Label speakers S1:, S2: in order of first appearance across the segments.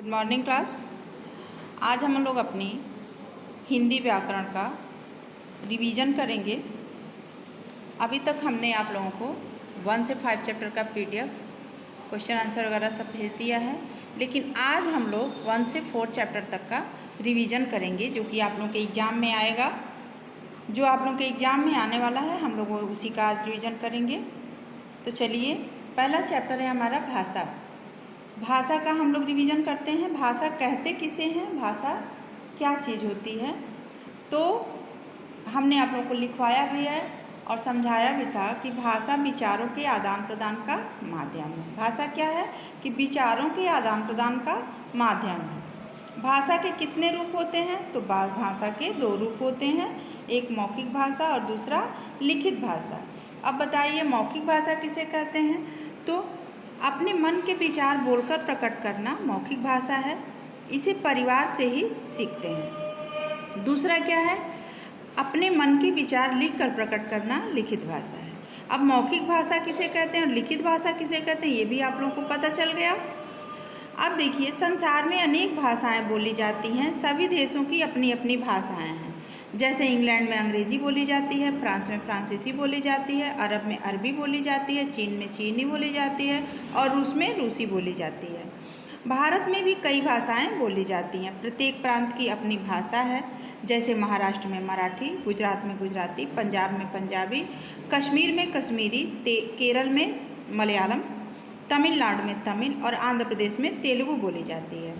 S1: Morning class. आज हम लोग अपनी हिंदी व्याकरण का रिवीजन करेंगे। अभी तक हमने आप लोगों को 1 से 5 चैप्टर का PDF क्वेश्चन आंसर वगैरह सब भेज दिया है, लेकिन आज हम लोग 1 से 4 चैप्टर तक का रिवीजन करेंगे जो कि आप लोगों के एग्ज़ाम में आएगा। जो आप लोगों के एग्ज़ाम में आने वाला है हम लोग उसी का आज रिवीजन करेंगे। तो चलिए, पहला चैप्टर है हमारा भाषा। भाषा का हम लोग रिवीजन करते हैं। भाषा कहते किसे हैं, भाषा क्या चीज़ होती है। तो हमने आप लोगों को लिखवाया भी है और समझाया भी था कि भाषा विचारों के आदान प्रदान का माध्यम है। भाषा क्या है कि विचारों के आदान प्रदान का माध्यम है। भाषा के कितने रूप होते हैं, तो भाषा के 2 रूप होते हैं, एक मौखिक भाषा और दूसरा लिखित भाषा। अब बताइए, मौखिक भाषा किसे कहते हैं? तो अपने मन के विचार बोलकर प्रकट करना मौखिक भाषा है। इसे परिवार से ही सीखते हैं। दूसरा क्या है? अपने मन के विचार लिखकर प्रकट करना लिखित भाषा है। अब मौखिक भाषा किसे कहते हैं और लिखित भाषा किसे कहते हैं, ये भी आप लोगों को पता चल गया। अब देखिए, संसार में अनेक भाषाएं बोली जाती हैं। सभी देशों की अपनी अपनी भाषाएं हैं। जैसे इंग्लैंड में अंग्रेजी बोली जाती है, फ्रांस में फ्रांसीसी बोली जाती है, अरब में अरबी बोली जाती है, चीन में चीनी बोली जाती है और रूस में रूसी बोली जाती है। भारत में भी कई भाषाएं बोली जाती हैं। प्रत्येक प्रांत की अपनी भाषा है। जैसे महाराष्ट्र में मराठी, गुजरात में गुजराती, पंजाब में पंजाबी, कश्मीर में कश्मीरी, केरल में मलयालम, तमिलनाडु में तमिल और आंध्र प्रदेश में तेलुगु बोली जाती है।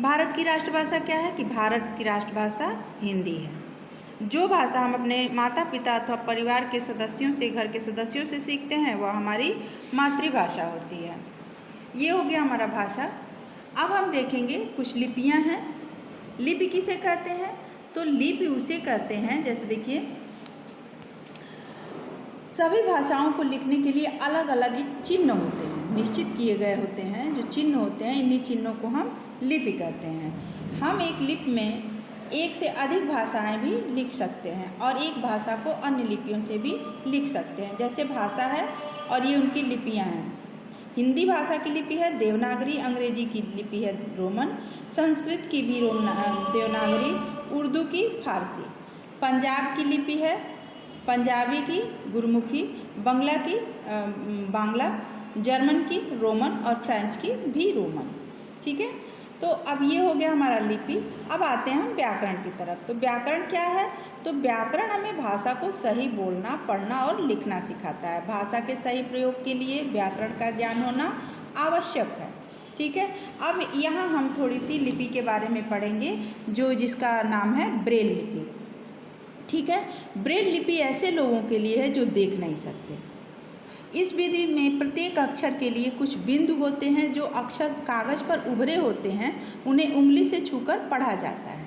S1: भारत की राष्ट्रभाषा क्या है कि भारत की राष्ट्रभाषा हिंदी है। जो भाषा हम अपने माता पिता अथवा परिवार के सदस्यों से, घर के सदस्यों से सीखते हैं, वह हमारी मातृभाषा होती है। ये हो गया हमारा भाषा। अब हम देखेंगे कुछ लिपियां हैं। लिपि किसे कहते हैं? तो लिपि उसे कहते हैं, जैसे देखिए, सभी भाषाओं को लिखने के लिए अलग अलग एक चिन्ह होते हैं, निश्चित किए गए होते हैं। जो चिन्ह होते हैं, इन्हीं चिन्हों को हम लिपि कहते हैं। हम एक लिपि में एक से अधिक भाषाएं भी लिख सकते हैं और एक भाषा को अन्य लिपियों से भी लिख सकते हैं। जैसे भाषा है और ये उनकी लिपियां हैं। हिंदी भाषा की लिपि है देवनागरी, अंग्रेजी की लिपि है रोमन, संस्कृत की भी देवनागरी, उर्दू की फारसी, पंजाब की लिपि है पंजाबी की गुरमुखी, बांग्ला की बांग्ला, जर्मन की रोमन और फ्रेंच की भी रोमन। ठीक है, तो अब ये हो गया हमारा लिपि। अब आते हैं हम व्याकरण की तरफ। तो व्याकरण क्या है? तो व्याकरण हमें भाषा को सही बोलना, पढ़ना और लिखना सिखाता है। भाषा के सही प्रयोग के लिए व्याकरण का ज्ञान होना आवश्यक है। ठीक है, अब यहाँ हम थोड़ी सी लिपि के बारे में पढ़ेंगे, जिसका नाम है ब्रेल लिपि। ठीक है, ब्रेल लिपि ऐसे लोगों के लिए है जो देख नहीं सकते। इस विधि में प्रत्येक अक्षर के लिए कुछ बिंदु होते हैं। जो अक्षर कागज पर उभरे होते हैं उन्हें उंगली से छूकर पढ़ा जाता है।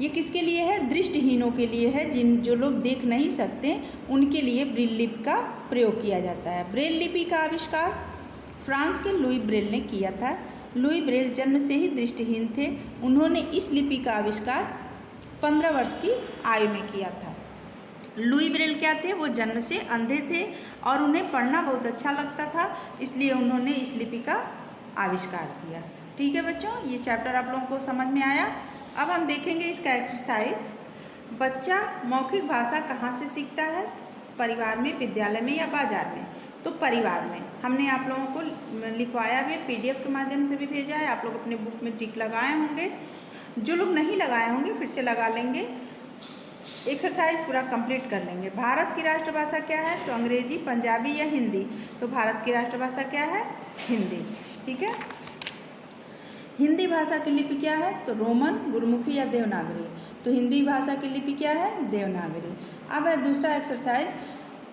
S1: ये किसके लिए है? दृष्टिहीनों के लिए है। जो लोग देख नहीं सकते उनके लिए ब्रेल लिपि का प्रयोग किया जाता है। ब्रेल लिपि का आविष्कार फ्रांस के लुई ब्रेल ने किया था। लुई ब्रेल जन्म से ही दृष्टिहीन थे। उन्होंने इस लिपि का आविष्कार 15 वर्ष की आयु में किया था। लुई ब्रेल क्या थे? वो जन्म से अंधे थे और उन्हें पढ़ना बहुत अच्छा लगता था, इसलिए उन्होंने इस लिपि का आविष्कार किया। ठीक है बच्चों, ये चैप्टर आप लोगों को समझ में आया। अब हम देखेंगे इसका एक्सरसाइज। बच्चा मौखिक भाषा कहाँ से सीखता है? परिवार में, विद्यालय में या बाजार में? तो परिवार में। हमने आप लोगों को लिखवाया भी, PDF के माध्यम से भी भेजा है। आप लोग अपने बुक में टिक लगाए होंगे। जो लोग नहीं लगाए होंगे फिर से लगा लेंगे, एक्सरसाइज पूरा कंप्लीट कर लेंगे। भारत की राष्ट्रभाषा क्या है? तो अंग्रेजी, पंजाबी या हिंदी? तो भारत की राष्ट्रभाषा क्या है? हिंदी। ठीक है, हिंदी भाषा की लिपि क्या है? तो रोमन, गुरमुखी या देवनागरी? तो हिंदी भाषा की लिपि क्या है? देवनागरी। अब है दूसरा एक्सरसाइज,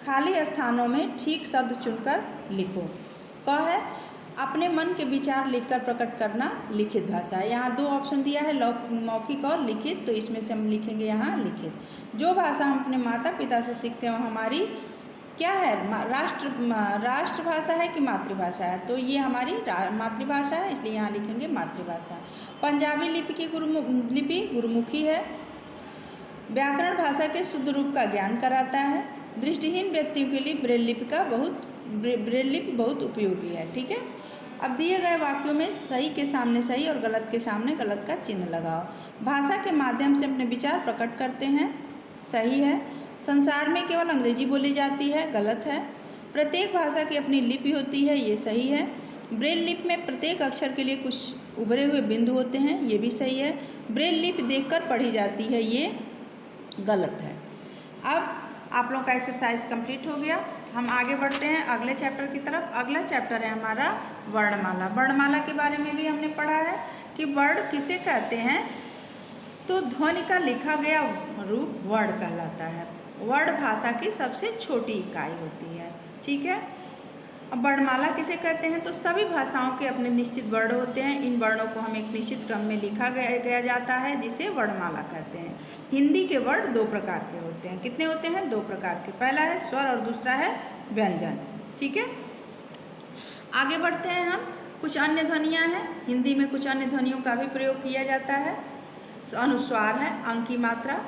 S1: खाली स्थानों में ठीक शब्द चुनकर लिखो। क है अपने मन के विचार लिखकर प्रकट करना लिखित भाषा है। यहाँ 2 ऑप्शन दिया है, मौखिक और लिखित, तो इसमें से हम लिखेंगे यहाँ लिखित। जो भाषा हम अपने माता पिता से सीखते हैं वो हमारी क्या है? राष्ट्रभाषा है कि मातृभाषा है? तो ये हमारी मातृभाषा है, इसलिए यहाँ लिखेंगे मातृभाषा। पंजाबी लिपि की लिपि गुरमुखी है। व्याकरण भाषा के शुद्ध रूप का ज्ञान कराता है। दृष्टिहीन व्यक्तियों के लिए ब्रेल लिपि बहुत उपयोगी है। ठीक है, अब दिए गए वाक्यों में सही के सामने सही और गलत के सामने गलत का चिन्ह लगाओ। भाषा के माध्यम से अपने विचार प्रकट करते हैं, सही है। संसार में केवल अंग्रेजी बोली जाती है, गलत है। प्रत्येक भाषा की अपनी लिपि होती है, ये सही है। ब्रेल लिपि में प्रत्येक अक्षर के लिए कुछ उभरे हुए बिंदु होते हैं, ये भी सही है। ब्रेल लिपि देखकर पढ़ी जाती है, ये गलत है। अब आप लोगों का एक्सरसाइज कंप्लीट हो गया। हम आगे बढ़ते हैं अगले चैप्टर की तरफ। अगला चैप्टर है हमारा वर्णमाला। वर्णमाला के बारे में भी हमने पढ़ा है कि वर्ण किसे कहते हैं, तो ध्वनि का लिखा गया रूप वर्ण कहलाता है। वर्ण भाषा की सबसे छोटी इकाई होती है, ठीक है। अब वर्णमाला किसे कहते हैं, तो सभी भाषाओं के अपने निश्चित वर्ण होते हैं। इन वर्णों को हम एक निश्चित क्रम में लिखा गया जाता है, जिसे वर्णमाला कहते हैं। हिंदी के वर्ण दो प्रकार के होते हैं। कितने होते हैं? दो प्रकार के। पहला है स्वर और दूसरा है व्यंजन, ठीक है। आगे बढ़ते हैं हम। कुछ अन्य ध्वनियाँ हैं। हिंदी में कुछ अन्य ध्वनियों का भी प्रयोग किया जाता है। अनुस्वार है, अंग की मात्रा।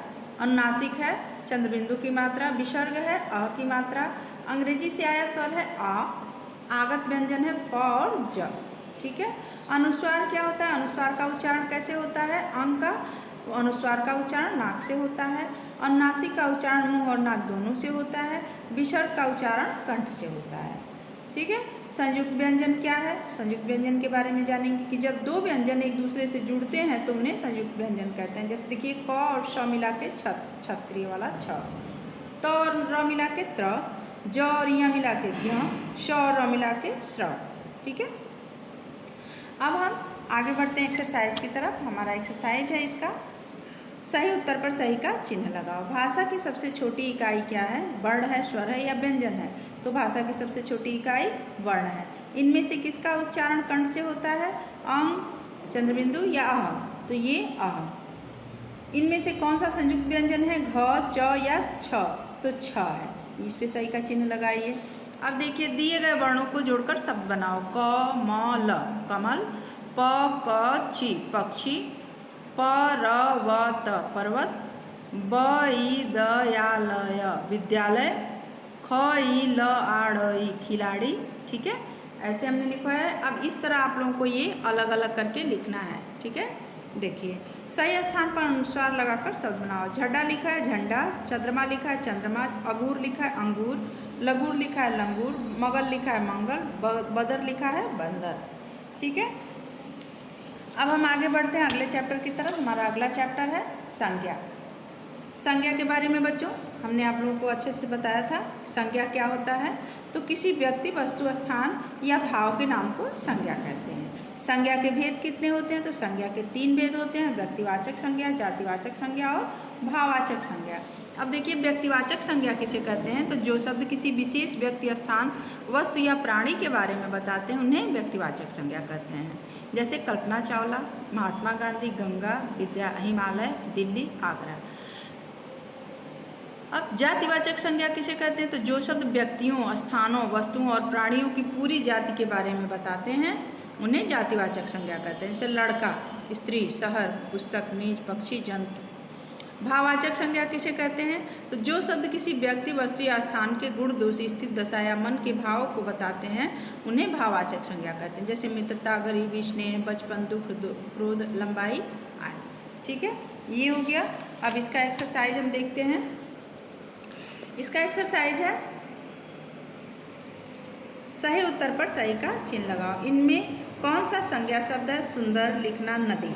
S1: अनुनासिक है, चंद्रबिंदु की मात्रा। विसर्ग है, अ की मात्रा। अंग्रेजी से आया स्वर है आ। आगत व्यंजन है फ और ज, ठीक है। अनुस्वार क्या होता है? अनुस्वार का उच्चारण कैसे होता है? अंग का अनुस्वार का उच्चारण नाक से होता है। अनुनासिक का उच्चारण मुंह और नाक दोनों से होता है। विसर्ग का उच्चारण कंठ से होता है, ठीक है। संयुक्त व्यंजन क्या है? संयुक्त व्यंजन के बारे में जानेंगे कि जब दो व्यंजन एक दूसरे से जुड़ते हैं तो उन्हें संयुक्त व्यंजन कहते हैं। जैसे देखिए, क और श मिला के छत्रिय वाला छ, त और र मिला के त्र, ज और य मिला के ज्ञ, श और र मिला के श्र, ठीक है। अब हम आगे बढ़ते हैं एक्सरसाइज की तरफ। हमारा एक्सरसाइज है इसका, सही उत्तर पर सही का चिन्ह लगाओ। भाषा की सबसे छोटी इकाई क्या है? वर्ण है, स्वर है या व्यंजन है? तो भाषा की सबसे छोटी इकाई वर्ण है। इनमें से किसका उच्चारण कंठ से होता है? अंग, चंद्रबिंदु या अह? तो ये अह। इनमें से कौन सा संयुक्त व्यंजन है? घ, च या छ? तो छ है। इस पे सही का चिन्ह लगाइए। अब देखिए, दिए गए वर्णों को जोड़कर शब्द बनाओ। क, म, ल कमल, प, क, छी पक्षी, प, र, व, त पर्वत, ब, इ, द, या, ल, य विद्यालय, ख, इ, ल, आ, ड़, ई खिलाड़ी, ठीक है। ऐसे हमने लिखा है। अब इस तरह आप लोगों को ये अलग अलग करके लिखना है, ठीक है। देखिए, सही स्थान पर अनुस्वार लगाकर शब्द बनाओ। झंडा लिखा है झंडा, चंद्रमा लिखा है चंद्रमा, अंगूर लिखा है अंगूर, लगूर लिखा है लंगूर, मगल लिखा है मंगल, बदर लिखा है बंदर, ठीक है। अब हम आगे बढ़ते हैं अगले चैप्टर की तरफ। हमारा अगला चैप्टर है संज्ञा। संज्ञा के बारे में बच्चों हमने आप लोगों को अच्छे से बताया था। संज्ञा क्या होता है? तो किसी व्यक्ति, वस्तु, स्थान या भाव के नाम को संज्ञा कहते हैं। संज्ञा के भेद कितने होते हैं? तो संज्ञा के 3 भेद होते हैं, व्यक्तिवाचक संज्ञा, जातिवाचक संज्ञा और भाववाचक संज्ञा। अब देखिए, व्यक्तिवाचक संज्ञा किसे कहते हैं? तो जो शब्द किसी विशेष व्यक्ति, स्थान, वस्तु या प्राणी के बारे में बताते हैं उन्हें व्यक्तिवाचक संज्ञा कहते हैं। जैसे कल्पना चावला, महात्मा गांधी, गंगा, हिमालय, दिल्ली, आगरा। अब जातिवाचक संज्ञा किसे कहते हैं? तो जो शब्द व्यक्तियों, स्थानों, वस्तुओं और प्राणियों की पूरी जाति के बारे में बताते हैं उन्हें जातिवाचक संज्ञा कहते हैं। जैसे लड़का, स्त्री, शहर, पुस्तक, मेज, पक्षी, जंतु। भाववाचक संज्ञा किसे कहते हैं? तो जो शब्द किसी व्यक्ति, वस्तु या स्थान के गुण, दोष, स्थिति, दशा या मन के भाव को बताते हैं उन्हें भाववाचक संज्ञा कहते हैं। जैसे मित्रता, गरीबी, स्नेह, बचपन, दुख, क्रोध, लंबाई आदि, ठीक है। ये हो गया। अब इसका एक्सरसाइज हम देखते हैं। इसका एक्सरसाइज है, सही उत्तर पर सही का चिन्ह लगाओ। इनमें कौन सा संज्ञा शब्द है? सुंदर, लिखना, नदी।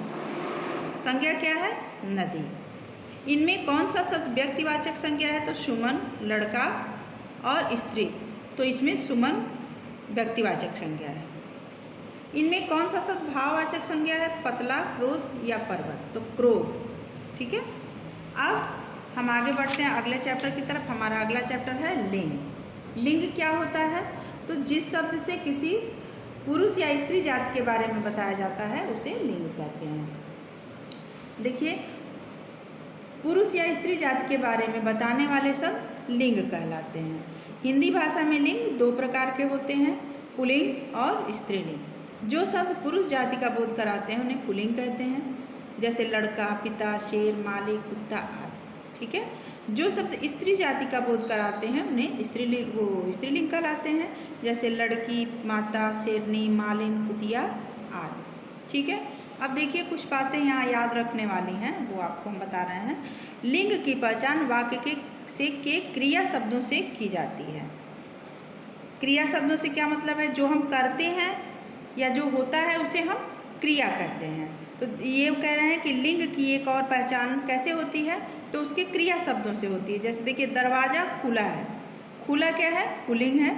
S1: संज्ञा क्या है? नदी। इनमें कौन सा शब्द व्यक्तिवाचक संज्ञा है? तो सुमन, लड़का और स्त्री। तो इसमें सुमन व्यक्तिवाचक संज्ञा है। इनमें कौन सा शब्द भाववाचक संज्ञा है? पतला, क्रोध या पर्वत। तो क्रोध, ठीक है। अब हम आगे बढ़ते हैं अगले चैप्टर की तरफ। हमारा अगला चैप्टर है लिंग। लिंग क्या होता है? तो जिस शब्द से किसी पुरुष या स्त्री जाति के बारे में बताया जाता है उसे लिंग कहते हैं। देखिए, पुरुष या स्त्री जाति के बारे में बताने वाले शब्द लिंग कहलाते हैं। हिंदी भाषा में लिंग 2 प्रकार के होते हैं, पुल्लिंग और स्त्रीलिंग। जो शब्द पुरुष जाति का बोध कराते हैं उन्हें पुल्लिंग कहते हैं। जैसे लड़का, पिता, शेर, मालिक, कुत्ता आदि, ठीक है। जो शब्द स्त्री जाति का बोध कराते हैं उन्हें स्त्रीलिंग कहलाते हैं, जैसे लड़की, माता, शेरनी, मालिन, कुतिया आदि। ठीक है, अब देखिए कुछ बातें यहाँ याद रखने वाली हैं, वो आपको हम बता रहे हैं। लिंग की पहचान वाक्य के क्रिया शब्दों से की जाती है। क्रिया शब्दों से क्या मतलब है? जो हम करते हैं या जो होता है उसे हम क्रिया कहते हैं। तो ये कह रहे हैं कि लिंग की एक और पहचान कैसे होती है, तो उसके क्रिया शब्दों से होती है। जैसे देखिए, दरवाज़ा खुला है, खुला क्या है? पुल्लिंग है।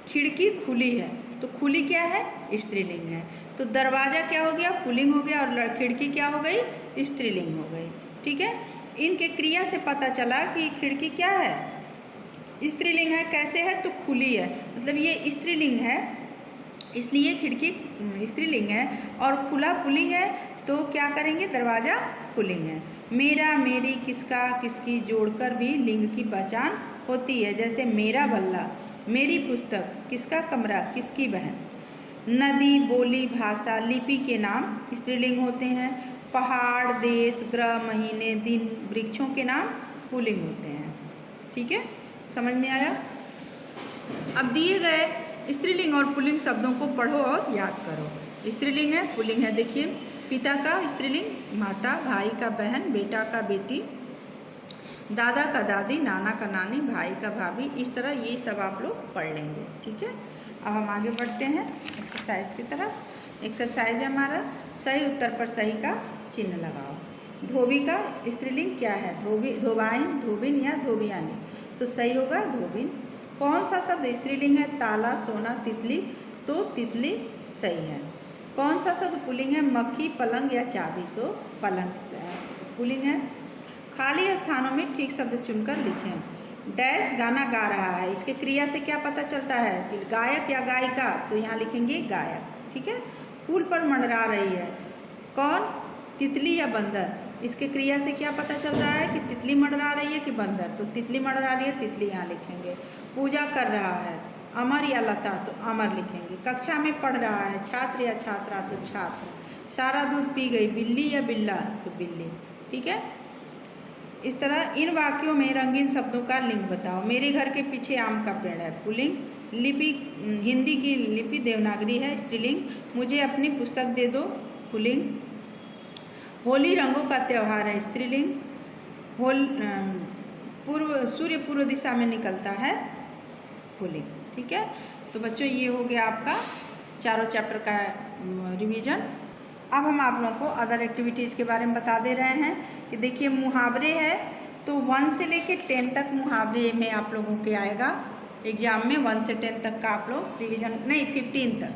S1: खिड़की खुली है, तो खुली क्या है? स्त्रीलिंग है। तो दरवाज़ा क्या हो गया? पुल्लिंग हो गया, और खिड़की क्या हो गई? स्त्रीलिंग हो गई। ठीक है, इनके क्रिया से पता चला कि खिड़की क्या है? स्त्रीलिंग है। कैसे है? तो खुली है, मतलब ये स्त्रीलिंग है, इसलिए खिड़की स्त्रीलिंग है। और खुला पुल्लिंग है, तो क्या करेंगे? दरवाज़ा पुल्लिंग है। मेरा, मेरी, किसका, किसकी जोड़कर भी लिंग की पहचान होती है। जैसे मेरा बल्ला, मेरी पुस्तक, किसका कमरा, किसकी बहन। नदी, बोली, भाषा, लिपि के नाम स्त्रीलिंग होते हैं। पहाड़, देश, ग्रह, महीने, दिन, वृक्षों के नाम पुल्लिंग होते हैं। ठीक है, समझ में आया? अब दिए गए स्त्रीलिंग और पुल्लिंग शब्दों को पढ़ो और याद करो। स्त्रीलिंग है, पुल्लिंग है। देखिए, पिता का स्त्रीलिंग माता, भाई का बहन, बेटा का बेटी, दादा का दादी, नाना का नानी, भाई का भाभी। इस तरह ये सब आप लोग पढ़ लेंगे। ठीक है, अब हम आगे बढ़ते हैं एक्सरसाइज की तरफ। एक्सरसाइज है हमारा, सही उत्तर पर सही का चिन्ह लगाओ। धोबी का स्त्रीलिंग क्या है? धोबाइन, धोबिन या धोबियानी। तो सही होगा धोबिन। कौन सा शब्द स्त्रीलिंग है? ताला, सोना, तितली। तो तितली सही है। कौन सा शब्द पुल्लिंग है? मक्खी, पलंग या चाबी। तो पलंग पुल्लिंग है। खाली स्थानों में ठीक शब्द चुनकर लिखें। डैश गाना गा रहा है, इसके क्रिया से क्या पता चलता है कि गायक या गायिका? तो यहाँ लिखेंगे गायक। ठीक है। फूल पर मंडरा रही है, कौन? तितली या बंदर। इसके क्रिया से क्या पता चल रहा है कि तितली मंडरा रही है कि बंदर? तो तितली मंडरा रही है, तितली यहाँ लिखेंगे। पूजा कर रहा है, अमर या लता। तो अमर लिखेंगे। कक्षा में पढ़ रहा है, छात्र या छात्रा। तो छात्र। सारा दूध पी गई, बिल्ली या बिल्ला। तो बिल्ली। ठीक है, इस तरह इन वाक्यों में रंगीन शब्दों का लिंग बताओ। मेरे घर के पीछे आम का पेड़ है, पुल्लिंग। लिपि, हिंदी की लिपि देवनागरी है, स्त्रीलिंग। मुझे अपनी पुस्तक दे दो, पुल्लिंग। होली रंगों का त्यौहार है, स्त्रीलिंग। सूर्य पूर्व दिशा में निकलता है, पुल्लिंग। ठीक है, तो बच्चों ये हो गया आपका चारों चैप्टर का रिवीजन। अब हम आप लोगों को अदर एक्टिविटीज़ के बारे में बता दे रहे हैं कि देखिए, मुहावरे है, तो 1 से लेके 10 तक मुहावरे में आप लोगों के आएगा एग्जाम में। 1 से 10 तक का आप लोग रिवीजन, नहीं 15 तक,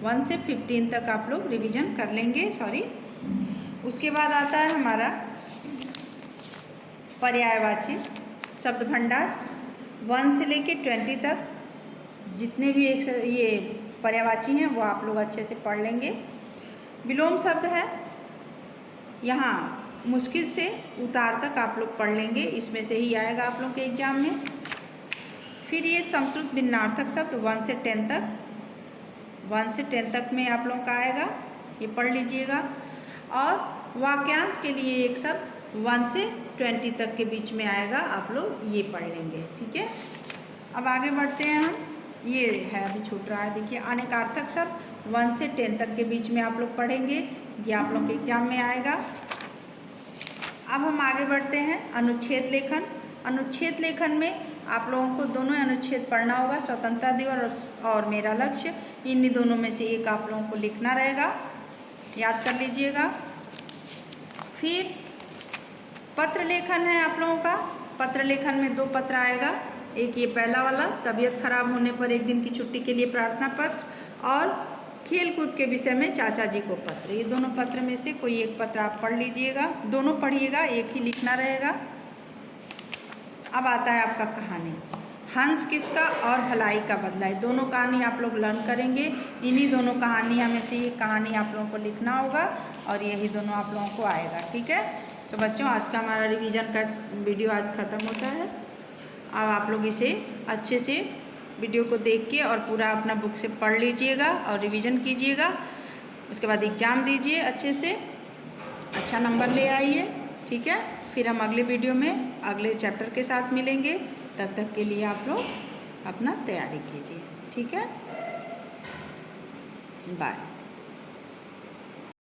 S1: 1 से 15 तक आप लोग रिवीजन कर लेंगे, सॉरी। उसके बाद आता है हमारा पर्यायवाची शब्द भंडार। 1 से लेके 20 तक जितने भी ये पर्यायवाची हैं वो आप लोग अच्छे से पढ़ लेंगे। विलोम शब्द है, यहाँ मुश्किल से उतार तक आप लोग पढ़ लेंगे, इसमें से ही आएगा आप लोग के एग्जाम में। फिर ये संस्कृत भिन्नार्थक शब्द 1 से 10 तक, 1 से 10 तक में आप लोगों का आएगा, ये पढ़ लीजिएगा। और वाक्यांश के लिए एक शब्द 1 से 20 तक के बीच में आएगा, आप लोग ये पढ़ लेंगे। ठीक है, अब आगे बढ़ते हैं हम। ये है, अभी छूट रहा है, देखिए अनेकार्थक शब्द 1 से 10 तक के बीच में आप लोग पढ़ेंगे, ये आप लोग के एग्जाम में आएगा। अब हम आगे बढ़ते हैं अनुच्छेद लेखन। अनुच्छेद लेखन में आप लोगों को दोनों अनुच्छेद पढ़ना होगा, स्वतंत्रता दिवस और मेरा लक्ष्य। इन्हीं दोनों में से एक आप लोगों को लिखना रहेगा, याद कर लीजिएगा। फिर पत्र लेखन है आप लोगों का। पत्र लेखन में 2 पत्र आएगा, एक ये पहला वाला, तबीयत खराब होने पर 1 दिन की छुट्टी के लिए प्रार्थना पत्र, और खेल कूद के विषय में चाचा जी को पत्र। ये दोनों पत्र में से कोई एक पत्र आप पढ़ लीजिएगा, दोनों पढ़िएगा, एक ही लिखना रहेगा। अब आता है आपका कहानी। हंस किसका और भलाई का बदला है, दोनों कहानी आप लोग लर्न करेंगे। इन्हीं दोनों कहानियाँ में से एक कहानी आप लोगों को लिखना होगा, और यही दोनों आप लोगों को आएगा। ठीक है, तो बच्चों आज का हमारा रिवीजन का वीडियो आज ख़त्म होता है। अब आप लोग इसे अच्छे से वीडियो को देख के और पूरा अपना बुक से पढ़ लीजिएगा और रिवीजन कीजिएगा। उसके बाद एग्ज़ाम दीजिए, अच्छे से अच्छा नंबर ले आइए। ठीक है। फिर हम अगले वीडियो में अगले चैप्टर के साथ मिलेंगे। तब तक के लिए आप लोग अपना तैयारी कीजिए। ठीक है, बाय।